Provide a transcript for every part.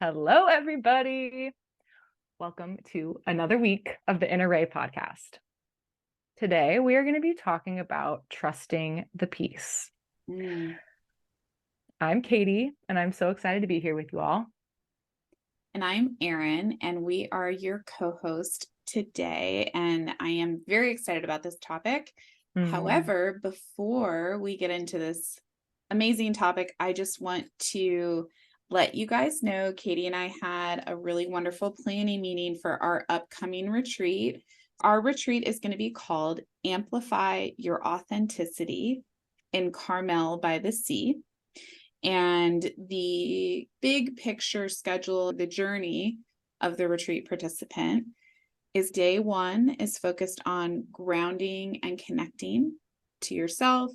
Hello, everybody. Welcome to another week of the Inner RAE podcast. Today, we are going to be talking about trusting the peace. I'm Katie, and I'm so excited to be here with you all. And I'm Erin, and we are your co-host today. And I am very excited about this topic. However, before we get into this amazing topic, I just want to let you guys know Katie and I had a really wonderful planning meeting for our upcoming retreat. Our retreat is going to be called Amplify Your Authenticity in Carmel by the Sea. And the big picture schedule, the journey of the retreat participant is day one is focused on grounding and connecting to yourself,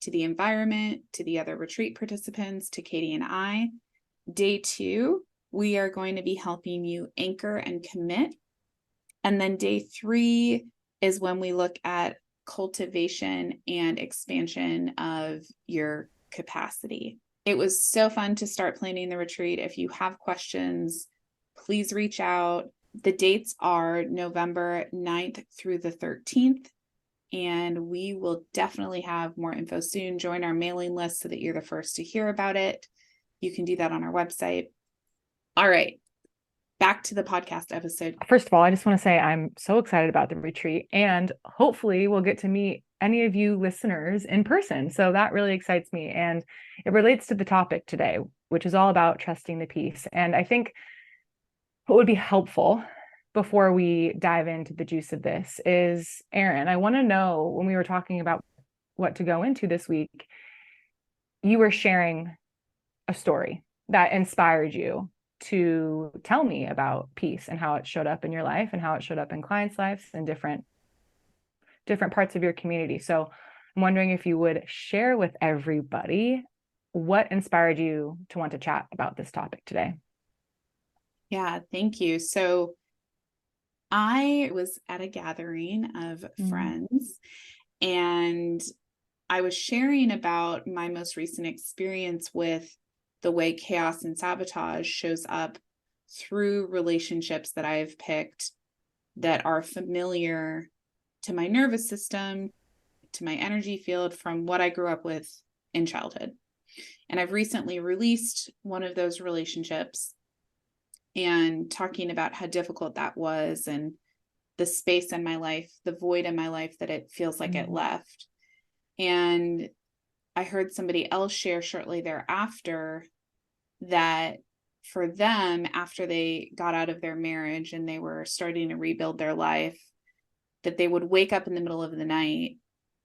to the environment, to the other retreat participants, to Katie and I. Day two, we are going to be helping you anchor and commit. And then day three is when we look at cultivation and expansion of your capacity. It was so fun to start planning the retreat. If you have questions, please reach out. The dates are November 9th through the 13th, and we will definitely have more info soon. Join our mailing list so that you're the first to hear about it. You can do that on our website. All right, back to the podcast episode. First of all, I just want to say I'm so excited about the retreat, and hopefully we'll get to meet any of you listeners in person. So that really excites me. And it relates to the topic today, which is all about trusting the peace. And I think what would be helpful before we dive into the juice of this is, Erin, I want to know, when we were talking about what to go into this week, you were sharing a story that inspired you to tell me about peace and how it showed up in your life and how it showed up in clients' lives and different parts of your community. So I'm wondering if you would share with everybody what inspired you to want to chat about this topic today. Yeah, thank you. So I was at a gathering of friends, and I was sharing about my most recent experience with the way chaos and sabotage shows up through relationships that I've picked that are familiar to my nervous system, to my energy field from what I grew up with in childhood. And I've recently released one of those relationships and talking about how difficult that was and the space in my life, the void in my life that it feels like it left. And I heard somebody else share shortly thereafter that for them, after they got out of their marriage and they were starting to rebuild their life, that they would wake up in the middle of the night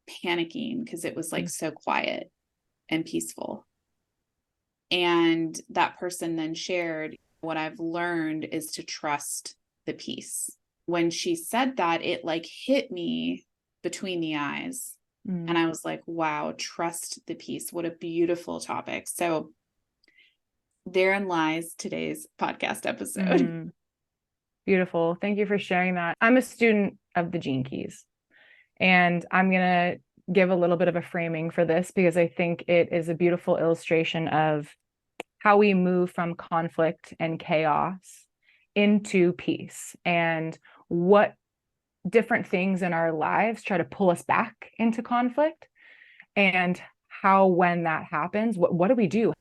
panicking because it was like so quiet and peaceful. And that person then shared, what I've learned is to trust the peace. When she said that, it like hit me between the eyes. And I was like, wow, trust the peace. What a beautiful topic. So therein lies today's podcast episode. Beautiful. Thank you for sharing that. I'm a student of the Gene Keys, and I'm going to give a little bit of a framing for this because I think it is a beautiful illustration of how we move from conflict and chaos into peace, and what different things in our lives try to pull us back into conflict, and how, when that happens, what do we do?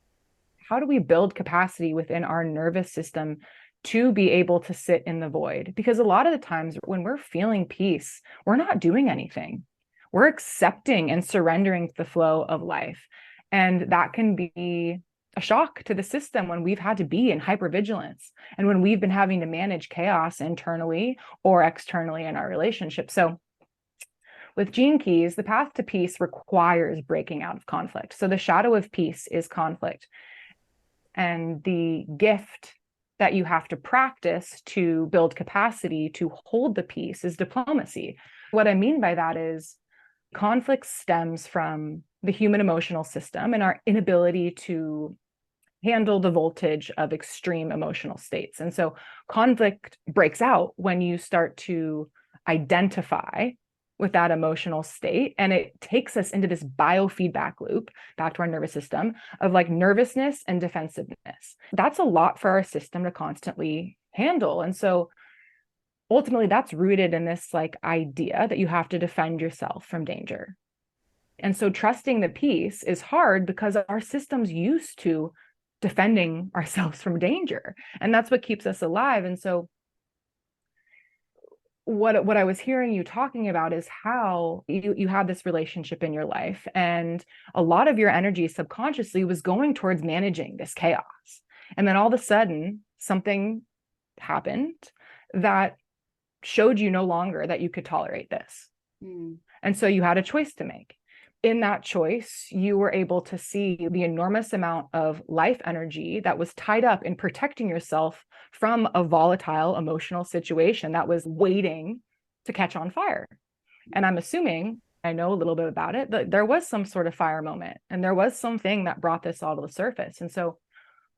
How do we build capacity within our nervous system to be able to sit in the void? Because a lot of the times when we're feeling peace, we're not doing anything. We're accepting and surrendering to the flow of life. And that can be a shock to the system when we've had to be in hypervigilance and when we've been having to manage chaos internally or externally in our relationship. So with Gene Keys, the path to peace requires breaking out of conflict. So the shadow of peace is conflict. And the gift that you have to practice to build capacity to hold the peace is diplomacy. What I mean by that is conflict stems from the human emotional system and our inability to handle the voltage of extreme emotional states. And so conflict breaks out when you start to identify with that emotional state. And it takes us into this biofeedback loop back to our nervous system of like nervousness and defensiveness. That's a lot for our system to constantly handle. And so ultimately that's rooted in this like idea that you have to defend yourself from danger. And so trusting the peace is hard because our system's used to defending ourselves from danger. And that's what keeps us alive. And so what I was hearing you talking about is how you had this relationship in your life, and a lot of your energy subconsciously was going towards managing this chaos. And then all of a sudden, something happened that showed you no longer that you could tolerate this. And so you had a choice to make. In that choice, you were able to see the enormous amount of life energy that was tied up in protecting yourself from a volatile emotional situation that was waiting to catch on fire. And I'm assuming, I know a little bit about it, but there was some sort of fire moment, and there was something that brought this all to the surface. And so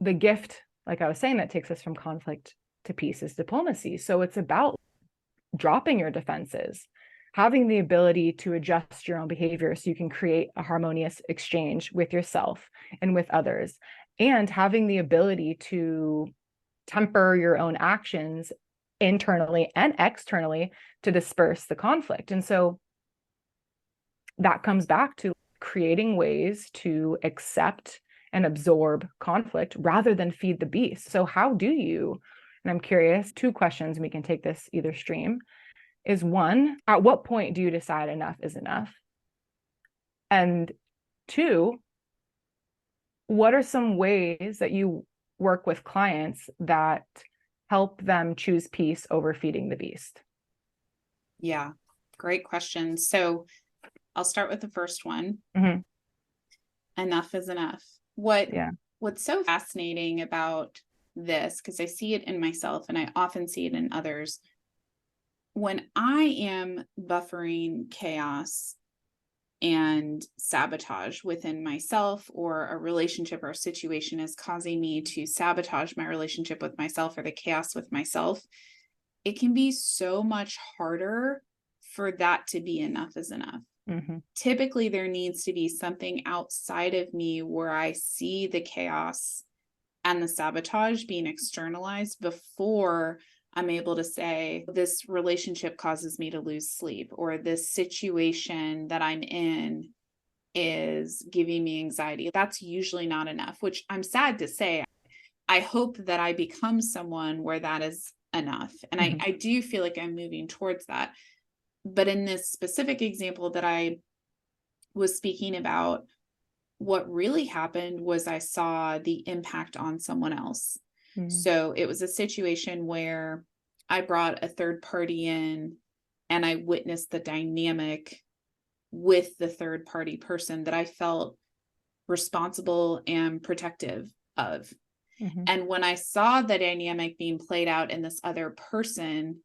the gift, like I was saying, that takes us from conflict to peace is diplomacy. So it's about dropping your defenses, having the ability to adjust your own behavior so you can create a harmonious exchange with yourself and with others, and having the ability to temper your own actions internally and externally to disperse the conflict. And so that comes back to creating ways to accept and absorb conflict rather than feed the beast. So how do you, and I'm curious, 2 questions, and we can take this either stream, is 1, at what point do you decide enough is enough? And 2, what are some ways that you work with clients that help them choose peace over feeding the beast? Yeah, great question. So I'll start with the first one. Enough is enough. What's so fascinating about this, because I see it in myself and I often see it in others, when I am buffering chaos and sabotage within myself, or a relationship or a situation is causing me to sabotage my relationship with myself or the chaos with myself, it can be so much harder for that to be enough is enough. Typically, there needs to be something outside of me where I see the chaos and the sabotage being externalized before I'm able to say, this relationship causes me to lose sleep, or this situation that I'm in is giving me anxiety. That's usually not enough, which I'm sad to say. I hope that I become someone where that is enough. And I do feel like I'm moving towards that. But in this specific example that I was speaking about, what really happened was I saw the impact on someone else. So it was a situation where I brought a third party in and I witnessed the dynamic with the third party person that I felt responsible and protective of. And when I saw the dynamic being played out in this other person,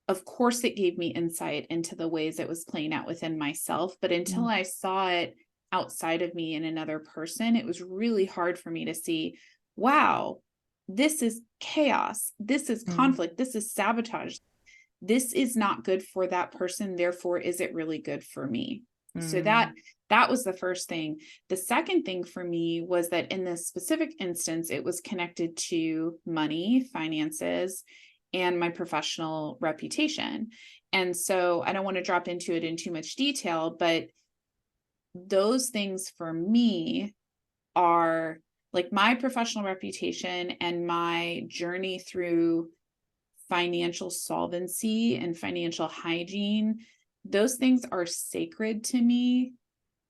of course, it gave me insight into the ways it was playing out within myself. But until I saw it outside of me in another person, it was really hard for me to see, wow, this is chaos. This is conflict. This is sabotage. This is not good for that person. Therefore, is it really good for me? So that was the first thing. The second thing for me was that in this specific instance, it was connected to money, finances, and my professional reputation. And so I don't want to drop into it in too much detail, but those things for me are like my professional reputation and my journey through financial solvency and financial hygiene. Those things are sacred to me.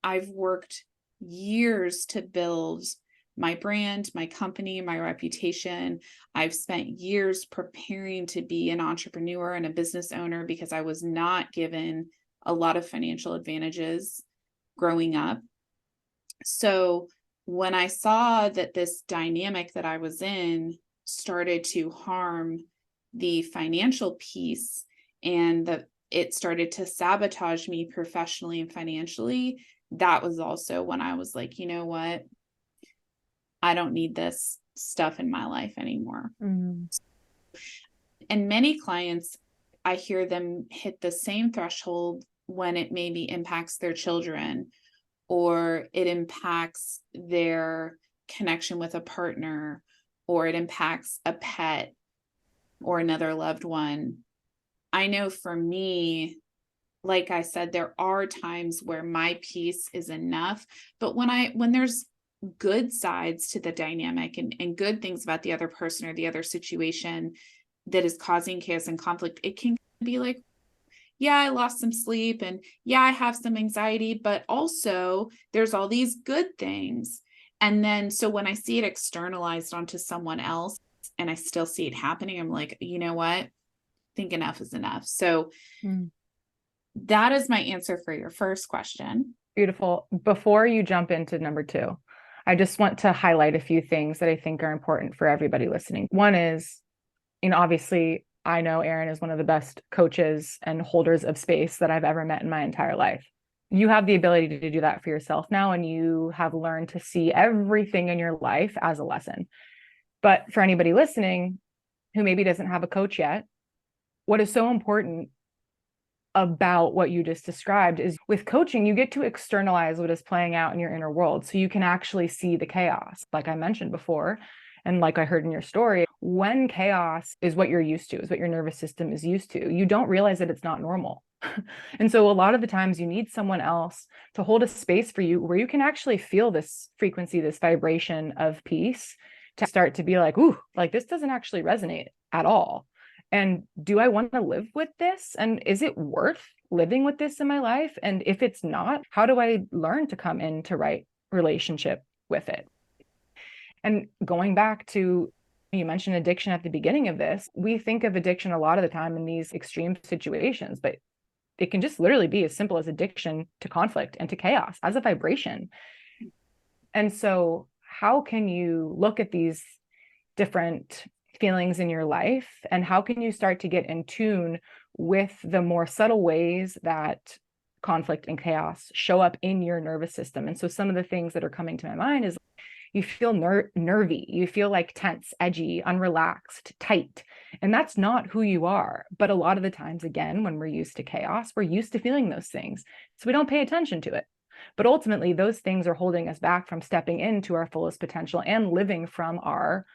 I've worked years to build my brand, my company, my reputation. I've spent years preparing to be an entrepreneur and a business owner because I was not given a lot of financial advantages growing up. So when I saw that this dynamic that I was in started to harm the financial piece and that it started to sabotage me professionally and financially, that was also when I was like, you know what? I don't need this stuff in my life anymore. And many clients, I hear them hit the same threshold when it maybe impacts their children, or it impacts their connection with a partner, or it impacts a pet or another loved one. I know for me, like I said, there are times where my peace is enough, but when there's good sides to the dynamic and good things about the other person or the other situation that is causing chaos and conflict, it can be like, yeah, I lost some sleep, and yeah, I have some anxiety, but also there's all these good things. And then, so when I see it externalized onto someone else and I still see it happening, I'm like, you know what? I think enough is enough. So that is my answer for your first question. Beautiful. Before you jump into number 2, I just want to highlight a few things that I think are important for everybody listening. One is, obviously, I know Erin is one of the best coaches and holders of space that I've ever met in my entire life. You have the ability to do that for yourself now, and you have learned to see everything in your life as a lesson. But for anybody listening who maybe doesn't have a coach yet, what is so important about what you just described is, with coaching, you get to externalize what is playing out in your inner world. So you can actually see the chaos, like I mentioned before. And like I heard in your story, when chaos is what you're used to, is what your nervous system is used to, you don't realize that it's not normal. And so a lot of the times you need someone else to hold a space for you where you can actually feel this frequency, this vibration of peace, to start to be like, ooh, like this doesn't actually resonate at all. And do I want to live with this? And is it worth living with this in my life? And if it's not, how do I learn to come into right relationship with it? And going back to, you mentioned addiction at the beginning of this, we think of addiction a lot of the time in these extreme situations, but it can just literally be as simple as addiction to conflict and to chaos as a vibration. And so how can you look at these different feelings in your life, and how can you start to get in tune with the more subtle ways that conflict and chaos show up in your nervous system? And so some of the things that are coming to my mind is, you feel nervy, you feel like tense, edgy, unrelaxed, tight, and that's not who you are. But a lot of the times, again, when we're used to chaos, we're used to feeling those things, so we don't pay attention to it. But ultimately, those things are holding us back from stepping into our fullest potential and living from our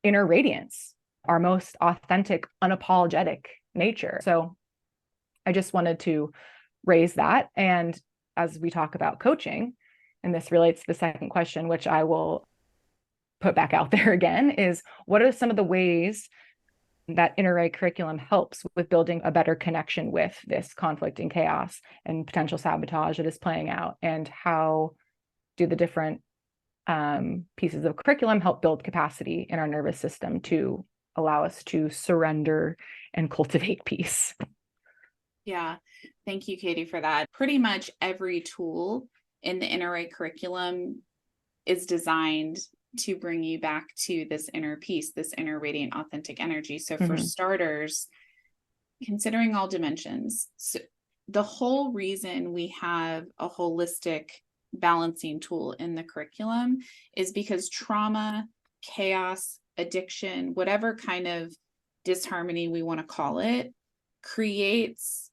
inner radiance, our most authentic, unapologetic nature. So I just wanted to raise that. And as we talk about coaching, and this relates to the second question, which I will put back out there again, is what are some of the ways that Inner RAE curriculum helps with building a better connection with this conflict and chaos and potential sabotage that is playing out? And how do the different pieces of curriculum help build capacity in our nervous system to allow us to surrender and cultivate peace? Yeah, thank you, Katie, for that. Pretty much every tool in the Inner RAE curriculum is designed to bring you back to this inner peace, this inner radiant, authentic energy. So for starters, considering all dimensions, so the whole reason we have a holistic balancing tool in the curriculum is because trauma, chaos, addiction, whatever kind of disharmony we want to call it, creates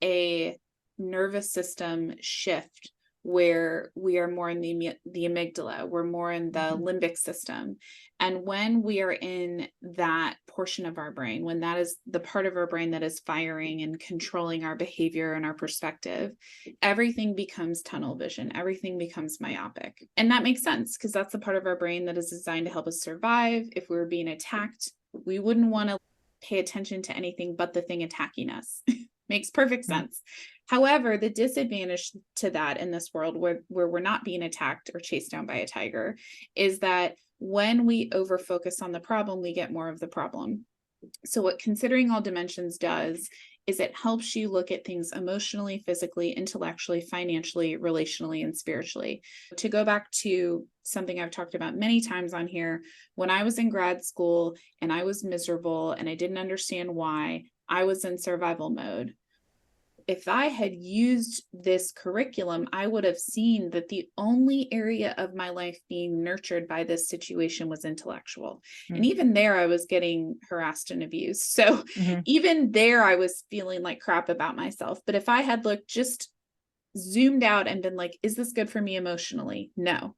a nervous system shift where we are more in the amygdala, we're more in the limbic system. And when we are in that portion of our brain, when that is the part of our brain that is firing and controlling our behavior and our perspective, everything becomes tunnel vision, everything becomes myopic. And that makes sense, because that's the part of our brain that is designed to help us survive. If we were being attacked, we wouldn't want to pay attention to anything but the thing attacking us. Makes perfect sense. However, the disadvantage to that in this world where we're not being attacked or chased down by a tiger is that when we overfocus on the problem, we get more of the problem. So what considering all dimensions does is it helps you look at things emotionally, physically, intellectually, financially, relationally, and spiritually. To go back to something I've talked about many times on here, when I was in grad school and I was miserable and I didn't understand why, I was in survival mode. if I had used this curriculum, I would have seen that the only area of my life being nurtured by this situation was intellectual. And even there, I was getting harassed and abused. So even there, I was feeling like crap about myself. But if I had looked just zoomed out and been like, is this good for me emotionally? No.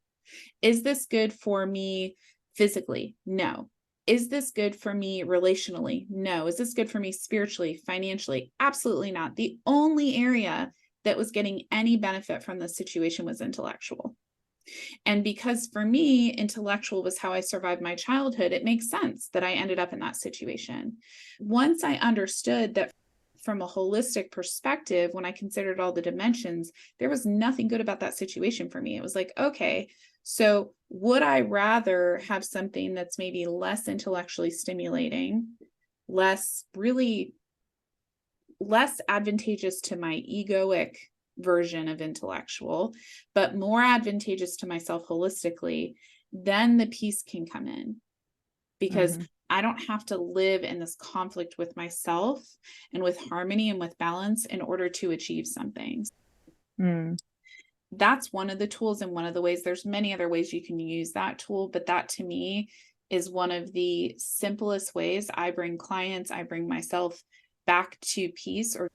Is this good for me physically? No. Is this good for me relationally? No. Is this good for me spiritually, financially? Absolutely not. The only area that was getting any benefit from this situation was intellectual. And because for me, intellectual was how I survived my childhood, it makes sense that I ended up in that situation. Once I understood that from a holistic perspective, when I considered all the dimensions, there was nothing good about that situation for me. It was like, okay, so would I rather have something that's maybe less intellectually stimulating, less advantageous to my egoic version of intellectual, but more advantageous to myself holistically? Then the peace can come in, because I don't have to live in this conflict with myself and with harmony and with balance in order to achieve something. That's one of the tools and one of the ways. There's many other ways you can use that tool, but that to me is one of the simplest ways I bring clients, I bring myself back to peace or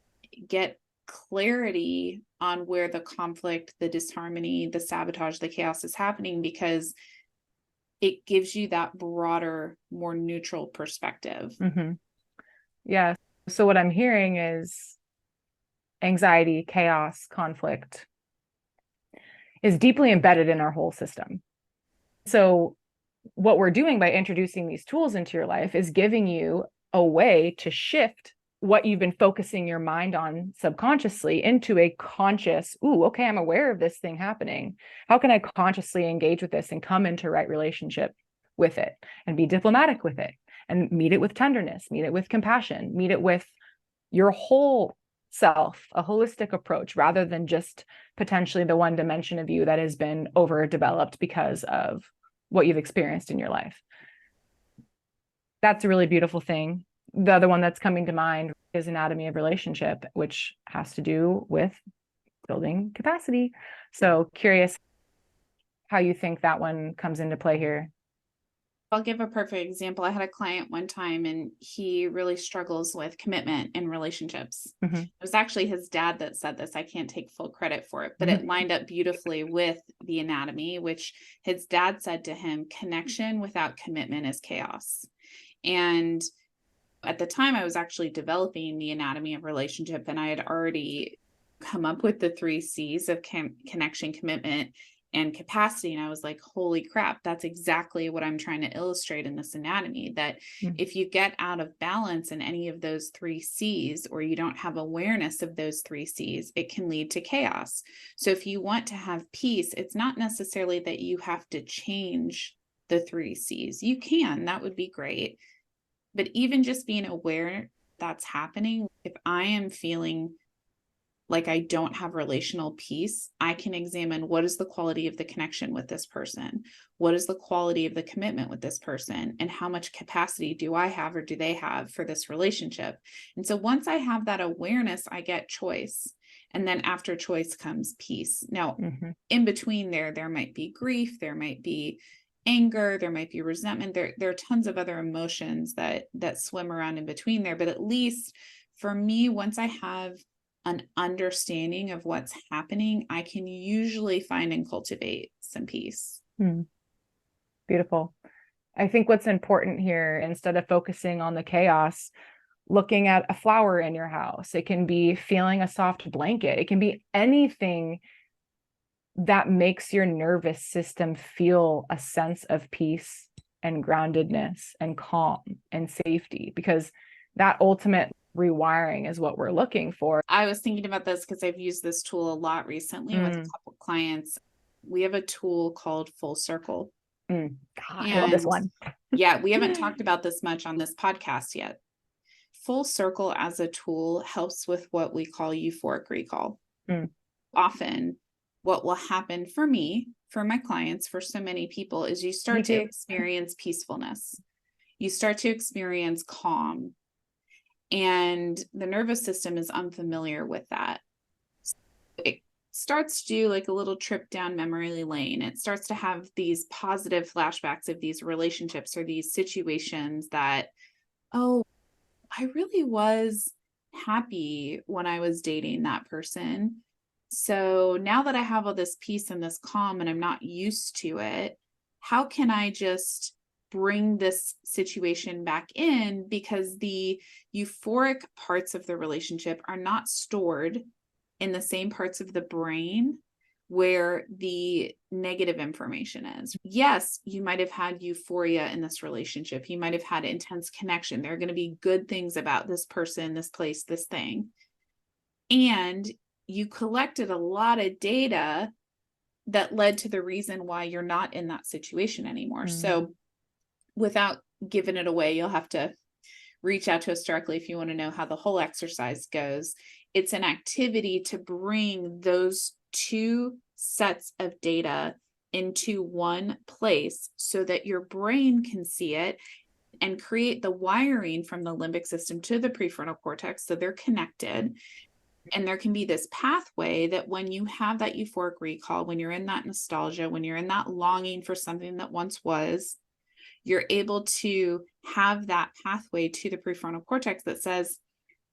get clarity on where the conflict, the disharmony, the sabotage, the chaos is happening, because it gives you that broader, more neutral perspective. Yeah. So what I'm hearing is anxiety, chaos, conflict is deeply embedded in our whole system. So what we're doing by introducing these tools into your life is giving you a way to shift what you've been focusing your mind on subconsciously into a conscious, okay, I'm aware of this thing happening. How can I consciously engage with this and come into right relationship with it and be diplomatic with it and meet it with tenderness, meet it with compassion, meet it with your whole self, a holistic approach, rather than just potentially the one dimension of you that has been overdeveloped because of what you've experienced in your life. That's a really beautiful thing. The other one that's coming to mind is anatomy of relationship, which has to do with building capacity. So curious how you think that one comes into play here. I'll give a perfect example. I had a client one time and he really struggles with commitment in relationships. It was actually his dad that said this. I can't take full credit for it, but it lined up beautifully with the anatomy, which his dad said to him, connection without commitment is chaos. And at the time I was actually developing the anatomy of relationship, and I had already come up with the 3 C's of connection, commitment, and capacity. And I was like, holy crap, that's exactly what I'm trying to illustrate in this anatomy, that if you get out of balance in any of those 3 C's, or you don't have awareness of those 3 C's, it can lead to chaos. So if you want to have peace, it's not necessarily that you have to change the 3 C's. You can, that would be great. But even just being aware that's happening, if I am feeling like I don't have relational peace, I can examine what is the quality of the connection with this person? What is the quality of the commitment with this person? And how much capacity do I have, or do they have, for this relationship? And so once I have that awareness, I get choice. And then after choice comes peace. Now, in between there might be grief, there might be anger, there might be resentment. There are tons of other emotions that swim around in between there. But at least for me, once I have an understanding of what's happening, I can usually find and cultivate some peace. Beautiful. I think what's important here, instead of focusing on the chaos, looking at a flower in your house, it can be feeling a soft blanket. It can be anything that makes your nervous system feel a sense of peace and groundedness and calm and safety, because that ultimate rewiring is what we're looking for. I was thinking about this because I've used this tool a lot recently with a couple clients. We have a tool called Full Circle. God, I love this one. Yeah, we haven't talked about this much on this podcast yet. Full Circle as a tool helps with what we call euphoric recall. Often what will happen for me, for my clients, for so many people, is you start to experience peacefulness. You start to experience calm. And the nervous system is unfamiliar with that. It starts to do like a little trip down memory lane. It starts to have these positive flashbacks of these relationships or these situations that, oh, I really was happy when I was dating that person. So now that I have all this peace and this calm and I'm not used to it, how can I just bring this situation back in? Because the euphoric parts of the relationship are not stored in the same parts of the brain where the negative information is. Yes, you might have had euphoria in this relationship. You might have had intense connection. There are going to be good things about this person, this place, this thing. And you collected a lot of data that led to the reason why you're not in that situation anymore. So without giving it away, you'll have to reach out to us directly if you want to know how the whole exercise goes. It's an activity to bring those two sets of data into one place so that your brain can see it and create the wiring from the limbic system to the prefrontal cortex so they're connected. And there can be this pathway that when you have that euphoric recall, when you're in that nostalgia, when you're in that longing for something that once was, you're able to have that pathway to the prefrontal cortex that says,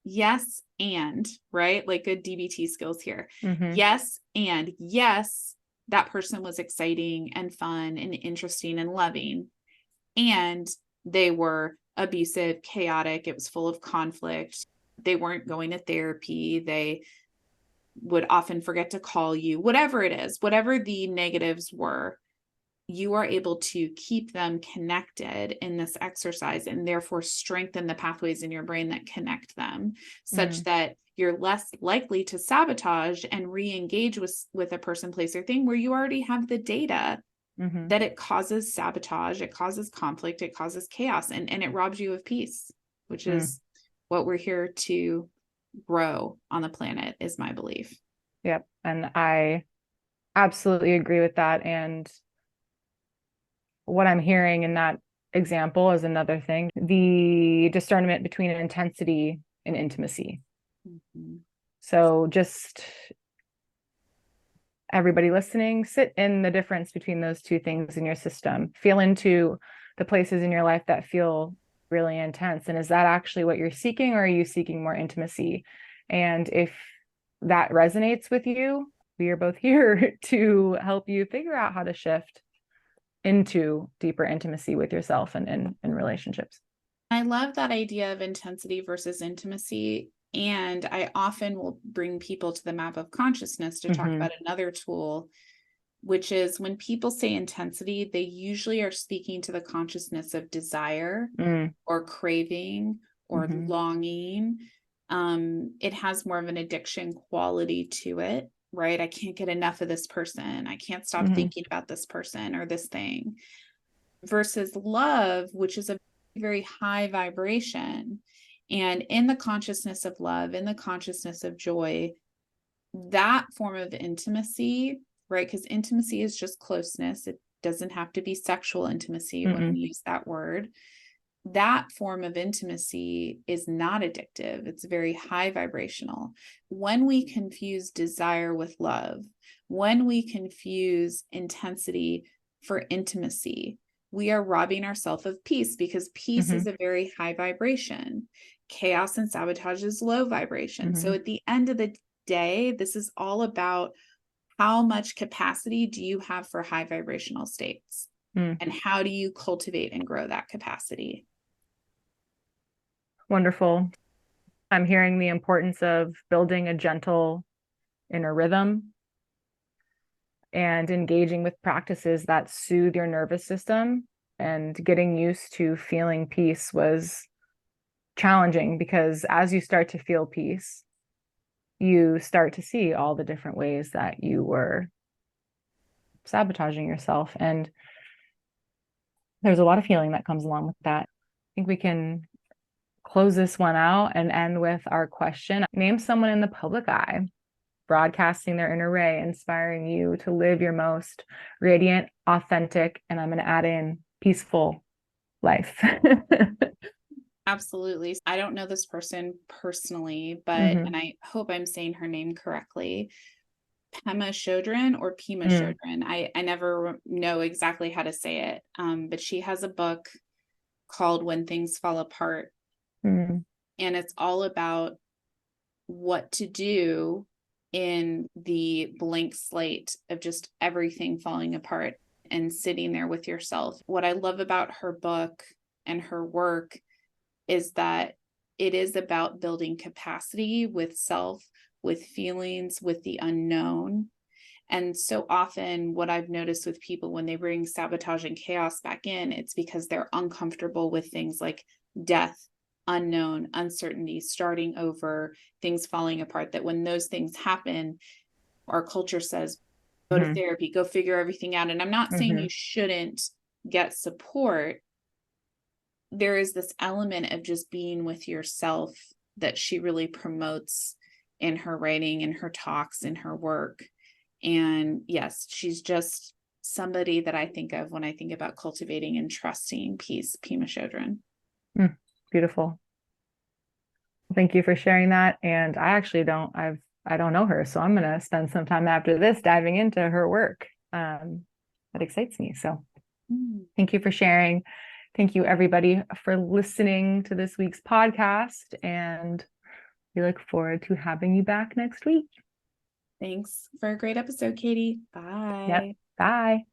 yes, and, right? Like good DBT skills here. Yes, and yes, that person was exciting and fun and interesting and loving. And they were abusive, chaotic. It was full of conflict. They weren't going to therapy. They would often forget to call you, whatever it is, whatever the negatives were, you are able to keep them connected in this exercise and therefore strengthen the pathways in your brain that connect them such that you're less likely to sabotage and re-engage with a person, place, or thing where you already have the data that it causes sabotage, it causes conflict, it causes chaos, and it robs you of peace, which is what we're here to grow on the planet, is my belief. Yep. And I absolutely agree with that. And what I'm hearing in that example is another thing, the discernment between intensity and intimacy. So just everybody listening, sit in the difference between those two things in your system, feel into the places in your life that feel really intense. And is that actually what you're seeking, or are you seeking more intimacy? And if that resonates with you, we are both here to help you figure out how to shift into deeper intimacy with yourself and in relationships. I love that idea of intensity versus intimacy. And I often will bring people to the map of consciousness to talk about another tool, which is when people say intensity, they usually are speaking to the consciousness of desire or craving or longing. It has more of an addiction quality to it, right? I can't get enough of this person. I can't stop thinking about this person or this thing. Versus love, which is a very high vibration. And in the consciousness of love, in the consciousness of joy, that form of intimacy, right? Because intimacy is just closeness. It doesn't have to be sexual intimacy when we use that word. That form of intimacy is not addictive. It's very high vibrational. When we confuse desire with love, when we confuse intensity for intimacy, we are robbing ourselves of peace, because peace is a very high vibration. Chaos and sabotage is low vibration. So at the end of the day, this is all about how much capacity do you have for high vibrational states, and how do you cultivate and grow that capacity? Wonderful. I'm hearing the importance of building a gentle inner rhythm and engaging with practices that soothe your nervous system. And getting used to feeling peace was challenging, because as you start to feel peace, you start to see all the different ways that you were sabotaging yourself. And there's a lot of healing that comes along with that. I think we can close this one out and end with our question. Name someone in the public eye broadcasting their inner ray, inspiring you to live your most radiant, authentic, and I'm going to add in peaceful life. Absolutely. I don't know this person personally, but, Mm-hmm. and I hope I'm saying her name correctly, Pema Chödrön or Pema Mm. Chödrön. I never know exactly how to say it. But she has a book called When Things Fall Apart. Mm. And it's all about what to do in the blank slate of just everything falling apart and sitting there with yourself. What I love about her book and her work is that it is about building capacity with self, with feelings, with the unknown. And so often, what I've noticed with people when they bring sabotage and chaos back in, it's because they're uncomfortable with things like death, unknown, uncertainty, starting over, things falling apart. That when those things happen, our culture says, go to Mm-hmm. therapy, go figure everything out. And I'm not saying Mm-hmm. you shouldn't get support. There is this element of just being with yourself that she really promotes in her writing, in her talks, in her work. And yes, she's just somebody that I think of when I think about cultivating and trusting peace, Pema Chödrön. Mm. Beautiful. Thank you for sharing that. And I don't know her, so I'm going to spend some time after this diving into her work. That excites me. So thank you for sharing. Thank you, everybody, for listening to this week's podcast. And we look forward to having you back next week. Thanks for a great episode, Katie. Yep. Bye. Bye.